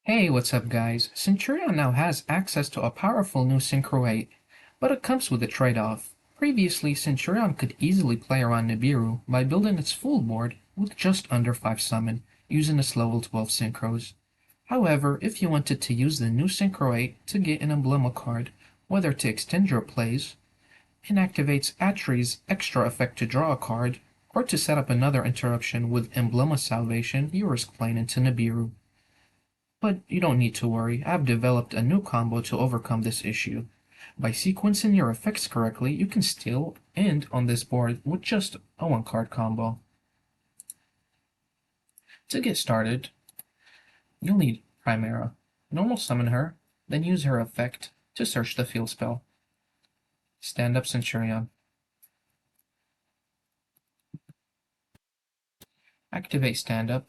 Hey, what's up guys? Centurion now has access to a powerful new Synchro 8, but it comes with a trade-off. Previously, Centurion could easily play around Nibiru by building its full board with just under 5 summon, using its level 12 Synchros. However, if you wanted to use the new Synchro 8 to get an Emblema card, whether to extend your plays, and activates Atri's extra effect to draw a card, or to set up another interruption with Emblema Salvation, you risk playing into Nibiru. But you don't need to worry, I've developed a new combo to overcome this issue. By sequencing your effects correctly, you can still end on this board with just a 1-card combo. To get started, you'll need Primera. Normal summon her, then use her effect to search the field spell. Stand up Centurion. Activate stand up.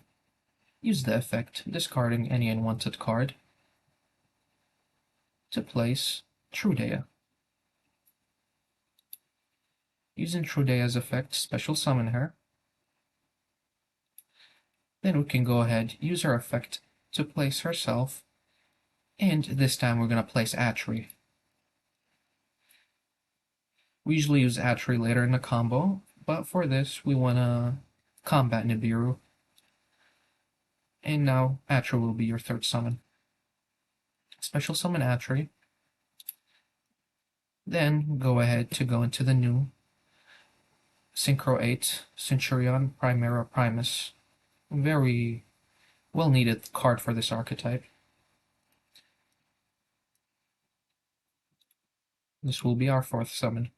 Use the effect, discarding any unwanted card, to place Trudea. Using Trudea's effect, special summon her. Then we can go ahead, use her effect to place herself, and this time we're going to place Atri. We usually use Atri later in the combo, but for this we want to combat Nibiru. And now Atri will be your third summon. Special summon Atri. Then go ahead to go into the new Synchro 8 Centurion Primera Primus. Very well needed card for this archetype. This will be our fourth summon.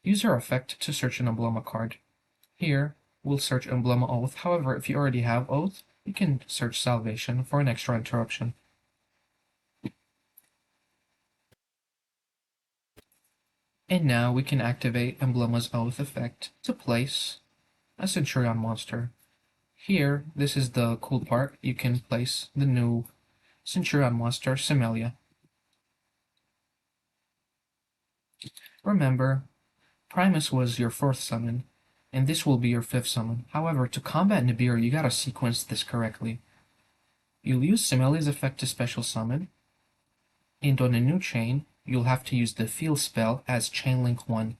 Use her effect to search an Emblema card. Here, we'll search Emblema Oath. However, if you already have Oath, you can search Salvation for an extra interruption. And now we can activate Emblema's Oath effect to place a Centurion monster. Here, this is the cool part, you can place the new Centurion monster, Semelia. Remember, Primus was your fourth summon, and this will be your fifth summon. However, to combat Nibiru, you gotta sequence this correctly. You'll use Semelia's effect to special summon, and on a new chain, you'll have to use the field spell as Chain Link 1.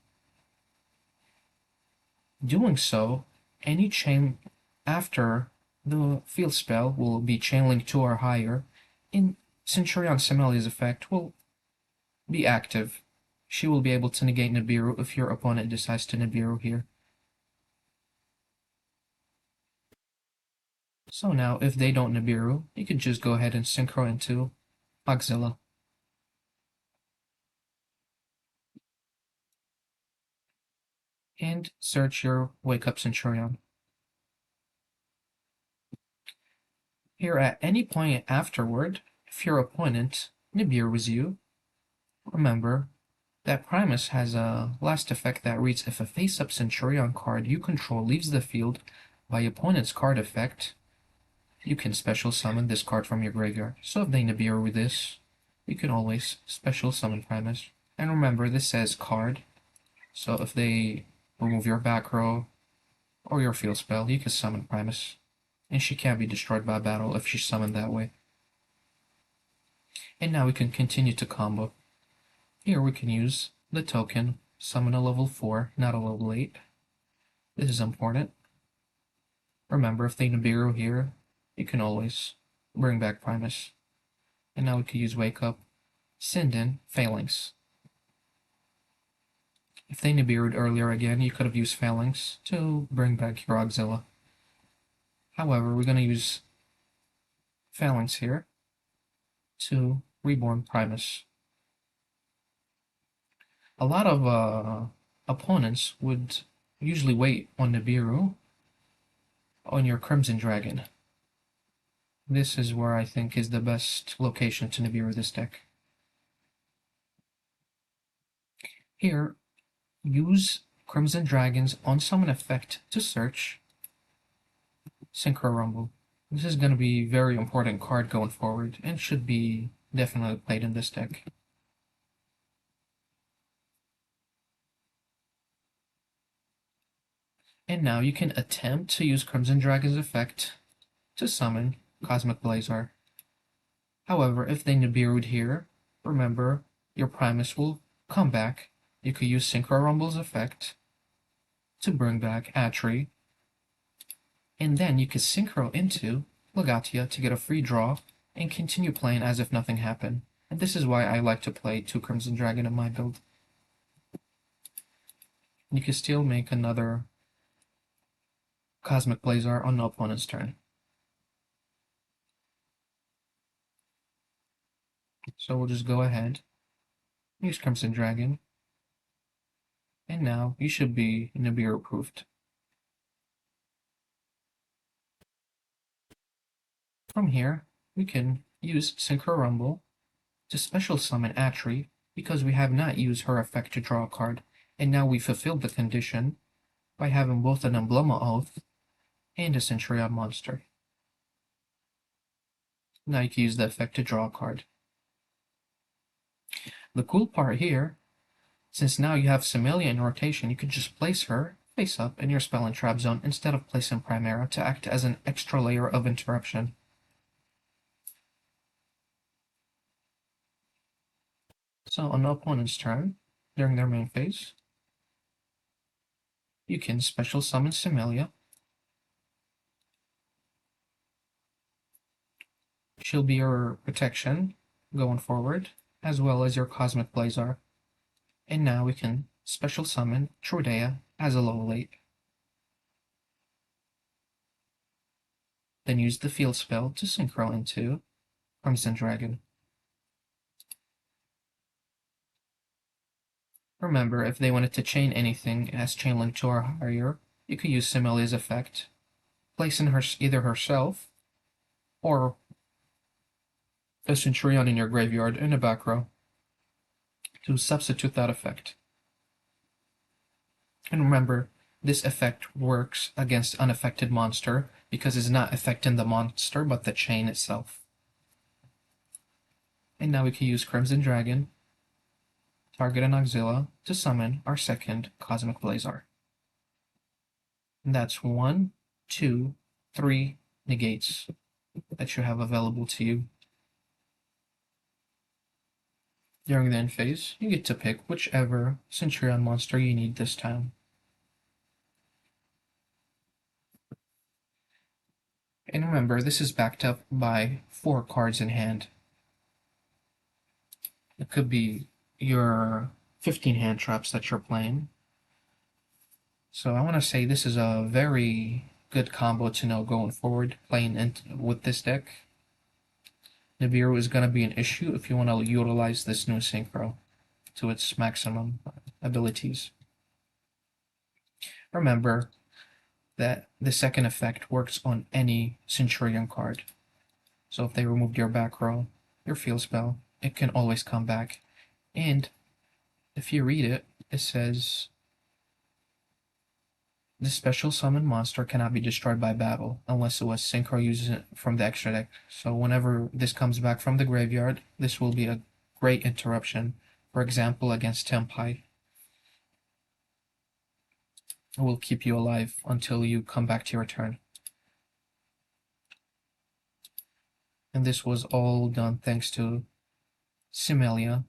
Doing so, any chain after the field spell will be Chain Link 2 or higher, and Centurion Semelia's effect will be active. She will be able to negate Nibiru if your opponent decides to Nibiru here. So now, if they don't Nibiru, you can just go ahead and Synchro into Auxilla. And search your Wake Up Centurion. Here at any point afterward, if your opponent Nibiru's you, remember that Primus has a last effect that reads, if a face-up Centurion card you control leaves the field by opponent's card effect, you can special summon this card from your graveyard. So if they Nibiru with this, you can always special summon Primus. And remember, this says card, so if they remove your back row or your field spell, you can summon Primus. And she can't be destroyed by battle if she's summoned that way. And now we can continue to combo. Here we can use the token, summon a level 4, not a level 8. This is important. Remember, if they Nibiru here, you can always bring back Primus. And now we can use Wake Up, send in Phalanx. If they Nibiru'd earlier again, you could have used Phalanx to bring back your Auxilla. However, we're going to use Phalanx here to reborn Primus. A lot of opponents would usually wait on Nibiru on your Crimson Dragon. This is where I think is the best location to Nibiru this deck. Here, use Crimson Dragon's on-summon effect to search Synchro Rumble. This is going to be a very important card going forward, and should be definitely played in this deck. And now you can attempt to use Crimson Dragon's effect to summon Cosmic Blazar. However, if they Nibiru'd here, remember, your Primus will come back. You could use Synchro Rumble's effect to bring back Atri, and then you could Synchro into Legatia to get a free draw and continue playing as if nothing happened. And this is why I like to play 2 Crimson Dragon in my build. You can still make another Cosmic Blazar on the opponent's turn. So we'll just go ahead, use Crimson Dragon, and now you should be Nibiru proofed. From here, we can use Synchro Rumble to special summon Atri because we have not used her effect to draw a card, and now we fulfilled the condition by having both an Emblema Oath and a Centurion monster. Now you can use the effect to draw a card. The cool part here, since now you have Similia in rotation, you could just place her face up in your spell and trap zone instead of placing Primera to act as an extra layer of interruption. So on the opponent's turn, during their main phase, you can special summon Similia. She'll be your protection going forward, as well as your Cosmic Blazar. And now we can special summon Trudea as a low late. Then use the field spell to Synchro into Crimson Dragon. Remember, if they wanted to chain anything as chain link 2 or higher, you could use Similia's effect, placing her either herself or a Centurion in your graveyard in the back row to substitute that effect. And remember, this effect works against unaffected monster because it's not affecting the monster but the chain itself. And now we can use Crimson Dragon, target an Auxilia, to summon our second Cosmic Blazar. And that's 1, 2, 3 negates that you have available to you. During the end phase, you get to pick whichever Centurion monster you need this time. And remember, this is backed up by 4 cards in hand. It could be your 15 hand traps that you're playing. So I want to say this is a very good combo to know going forward playing with this deck. Nibiru is going to be an issue if you want to utilize this new Synchro to its maximum abilities. Remember that the second effect works on any Centurion card. So if they removed your back row, your field spell, it can always come back. And if you read it, it says this special summon monster cannot be destroyed by battle unless it was Synchro uses it from the extra deck. So whenever this comes back from the graveyard, this will be a great interruption. For example, against Tempai. It will keep you alive until you come back to your turn. And this was all done thanks to Similia.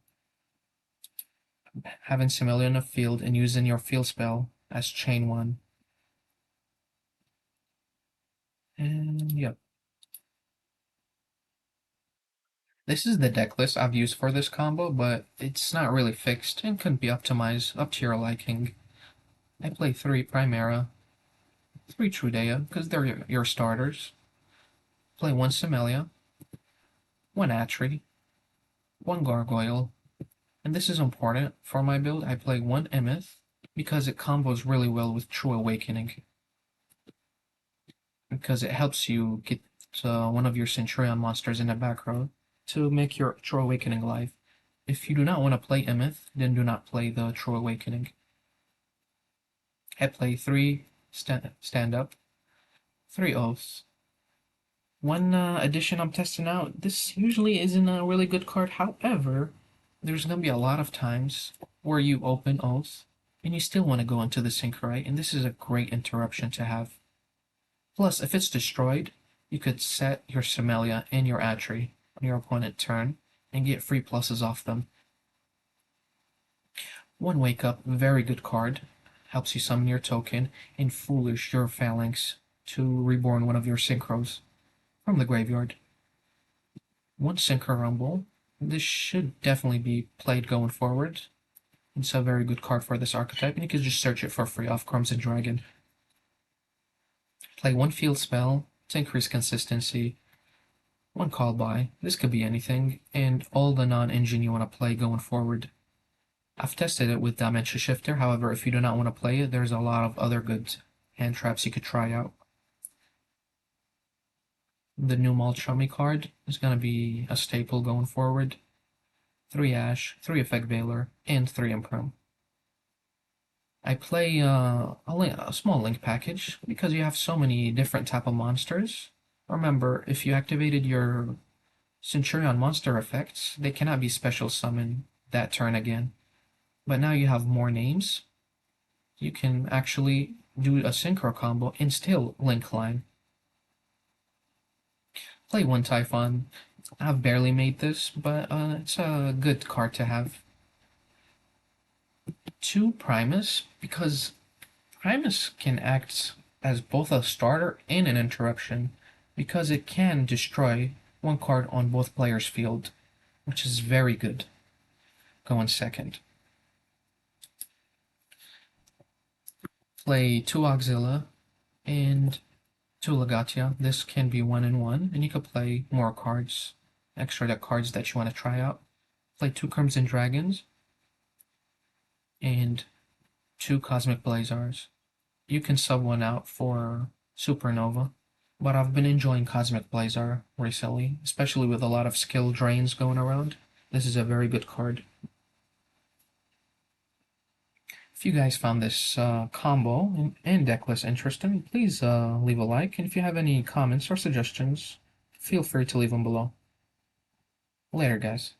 Having Similia in the field and using your field spell as chain 1. And yep. This is the deck list I've used for this combo, but it's not really fixed and can be optimized up to your liking. I play 3 Primera, 3 Trudea, because they're your starters. Play 1 Similia, 1 Atri, 1 Gargoyle, and this is important for my build. I play 1 Emeth, because it combos really well with True Awakening. Because it helps you get one of your Centurion monsters in the back row to make your True Awakening live. If you do not want to play Emeth, then do not play the True Awakening. I play 3 stand-up, 3 oaths. One addition I'm testing out, this usually isn't a really good card. However, there's going to be a lot of times where you open oath and you still want to go into the Synchro, and this is a great interruption to have. Plus, if it's destroyed, you could set your Similia and your Atri on your opponent's turn and get free pluses off them. One Wake Up, very good card. Helps you summon your token, and Foolish your Phalanx to reborn one of your Synchros from the graveyard. One Synchro Rumble. This should definitely be played going forward. It's a very good card for this archetype, and you can just search it for free off Crimson Dragon. Play one Field Spell to increase consistency. One Call By. This could be anything, and all the non-engine you want to play going forward. I've tested it with Dimension Shifter, however, if you do not want to play it, there's a lot of other good hand traps you could try out. The new Malchummy card is going to be a staple going forward. 3 Ash, 3 Effect Veiler, and 3 Imperm. I play a small link package because you have so many different type of monsters. Remember, if you activated your Centurion monster effects, they cannot be special summoned that turn again. But now you have more names. You can actually do a Synchro combo and still link line. Play one Typhon. I've barely made this, but it's a good card to have. 2 Primus, because Primus can act as both a starter and an interruption, because it can destroy one card on both players' field, which is very good. Going second. Play 2 Auxilla and 2 Legatia. This can be 1-1, and you could play more cards, extra deck cards that you want to try out. Play 2 Crimson Dragons and 2 Cosmic Blazars. You can sub one out for Supernova, but I've been enjoying Cosmic Blazar recently, especially with a lot of skill drains going around. This is a very good card. If you guys found this combo and deck list interesting, please leave a like, and if you have any comments or suggestions, feel free to leave them below. Later, guys.